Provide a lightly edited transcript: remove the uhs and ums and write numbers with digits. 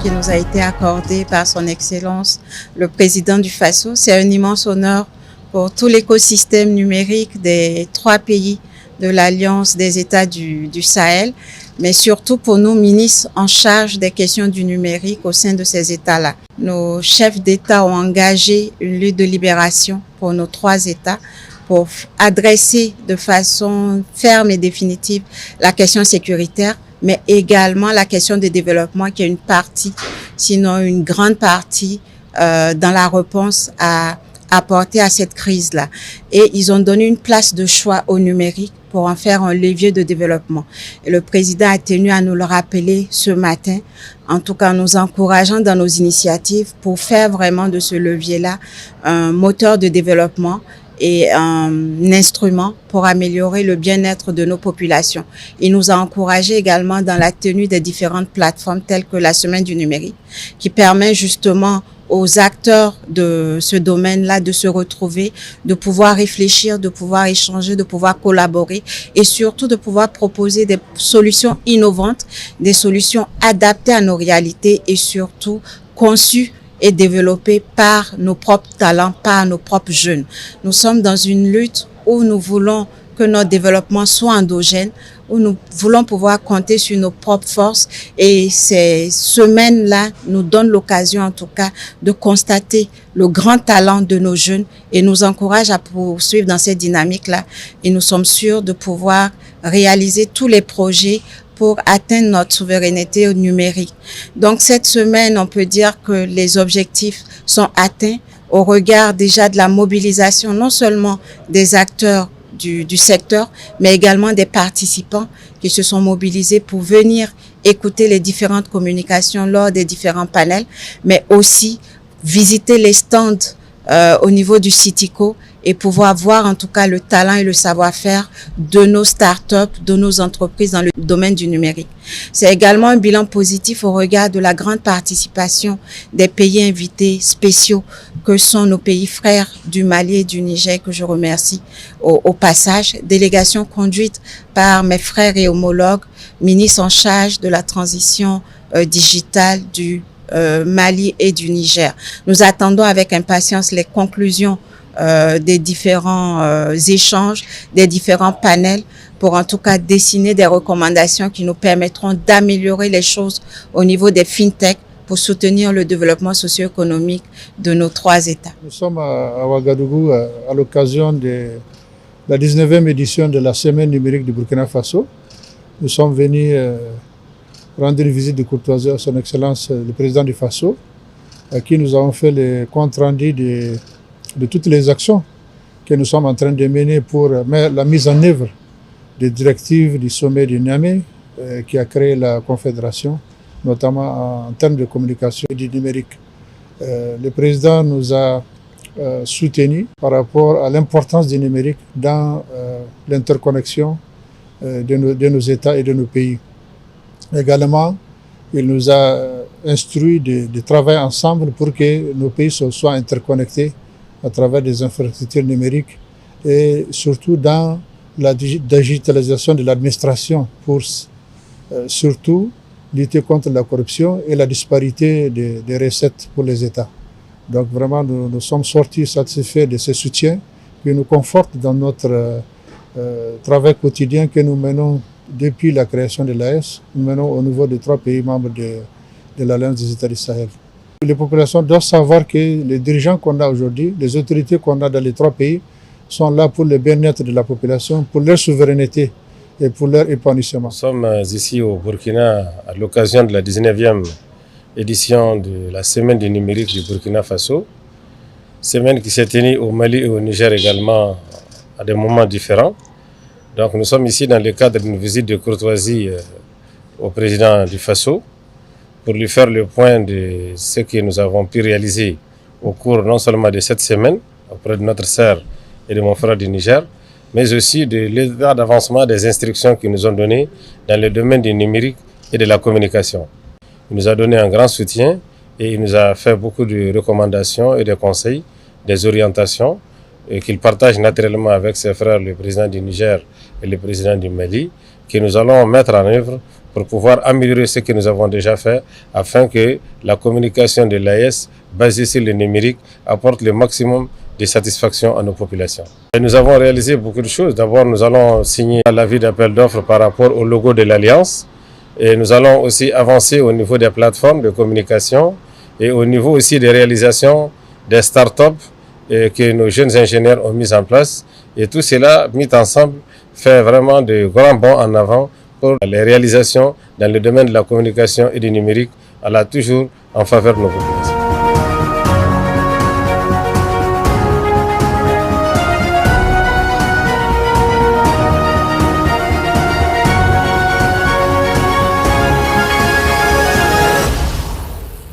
qui nous a été accordé par son Excellence le président du Faso. C'est un immense honneur pour tout l'écosystème numérique des 3 pays de l'Alliance des États du Sahel, mais surtout pour nous ministres en charge des questions du numérique au sein de ces États-là. Nos chefs d'État ont engagé une lutte de libération pour nos 3 États pour adresser de façon ferme et définitive la question sécuritaire, mais également la question de développement qui est une partie, sinon une grande partie dans la réponse à apporter à cette crise-là. Et ils ont donné une place de choix au numérique pour en faire un levier de développement. Et le président a tenu à nous le rappeler ce matin, en tout cas en nous encourageant dans nos initiatives pour faire vraiment de ce levier-là un moteur de développement et un instrument pour améliorer le bien-être de nos populations. Il nous a encouragés également dans la tenue des différentes plateformes telles que la Semaine du numérique, qui permet justement aux acteurs de ce domaine-là de se retrouver, de pouvoir réfléchir, de pouvoir échanger, de pouvoir collaborer et surtout de pouvoir proposer des solutions innovantes, des solutions adaptées à nos réalités et surtout conçues et développées par nos propres talents, par nos propres jeunes. Nous sommes dans une lutte où nous voulons que notre développement soit endogène, où nous voulons pouvoir compter sur nos propres forces et ces semaines-là nous donnent l'occasion en tout cas de constater le grand talent de nos jeunes et nous encouragent à poursuivre dans cette dynamique-là et nous sommes sûrs de pouvoir réaliser tous les projets pour atteindre notre souveraineté numérique. Donc cette semaine, on peut dire que les objectifs sont atteints au regard déjà de la mobilisation non seulement des acteurs du secteur, mais également des participants qui se sont mobilisés pour venir écouter les différentes communications lors des différents panels, mais aussi visiter les stands au niveau du Citico et pouvoir voir en tout cas le talent et le savoir-faire de nos startups, de nos entreprises dans le domaine du numérique. C'est également un bilan positif au regard de la grande participation des pays invités spéciaux que sont nos pays frères du Mali et du Niger, que je remercie au passage. Délégation conduite par mes frères et homologues, ministres en charge de la transition digitale du Mali et du Niger. Nous attendons avec impatience les conclusions des différents échanges, des différents panels pour en tout cas dessiner des recommandations qui nous permettront d'améliorer les choses au niveau des fintech pour soutenir le développement socio-économique de nos 3 États. Nous sommes à Ouagadougou à l'occasion de la 19e édition de la Semaine numérique du Burkina Faso. Nous sommes venus rendre une visite de courtoisie à son Excellence le président du Faso, à qui nous avons fait le compte rendu de toutes les actions que nous sommes en train de mener pour la mise en œuvre des directives du sommet de Niamey qui a créé la Confédération, notamment en termes de communication et du numérique. Le président nous a soutenus par rapport à l'importance du numérique dans l'interconnexion de nos États et de nos pays. Également, il nous a instruit de travailler ensemble pour que nos pays soient interconnectés à travers des infrastructures numériques et surtout dans la digitalisation de l'administration pour surtout lutter contre la corruption et la disparité des recettes pour les États. Donc vraiment, nous sommes sortis satisfaits de ce soutien qui nous conforte dans notre travail quotidien que nous menons depuis la création de l'AES, nous menons au niveau des 3 pays membres de l'Alliance des États du Sahel. Les populations doivent savoir que les dirigeants qu'on a aujourd'hui, les autorités qu'on a dans les 3 pays, sont là pour le bien-être de la population, pour leur souveraineté et pour leur épanouissement. Nous sommes ici au Burkina à l'occasion de la 19e édition de la Semaine du numérique du Burkina Faso. Semaine qui s'est tenue au Mali et au Niger également à des moments différents. Donc nous sommes ici dans le cadre d'une visite de courtoisie au président du Faso pour lui faire le point de ce que nous avons pu réaliser au cours non seulement de cette semaine auprès de notre sœur et de mon frère du Niger, mais aussi de l'état d'avancement des instructions qu'ils nous ont données dans le domaine du numérique et de la communication. Il nous a donné un grand soutien et il nous a fait beaucoup de recommandations et de conseils, des orientations et qu'il partage naturellement avec ses frères, le président du Niger et le président du Mali, que nous allons mettre en œuvre pour pouvoir améliorer ce que nous avons déjà fait afin que la communication de l'AES basée sur le numérique apporte le maximum de satisfaction à nos populations. Et nous avons réalisé beaucoup de choses. D'abord, nous allons signer l'avis d'appel d'offres par rapport au logo de l'Alliance et nous allons aussi avancer au niveau des plateformes de communication et au niveau aussi des réalisations des startups que nos jeunes ingénieurs ont mis en place. Et tout cela, mis ensemble, fait vraiment de grands bons en avant pour les réalisations dans le domaine de la communication et du numérique, toujours en faveur de nos populations.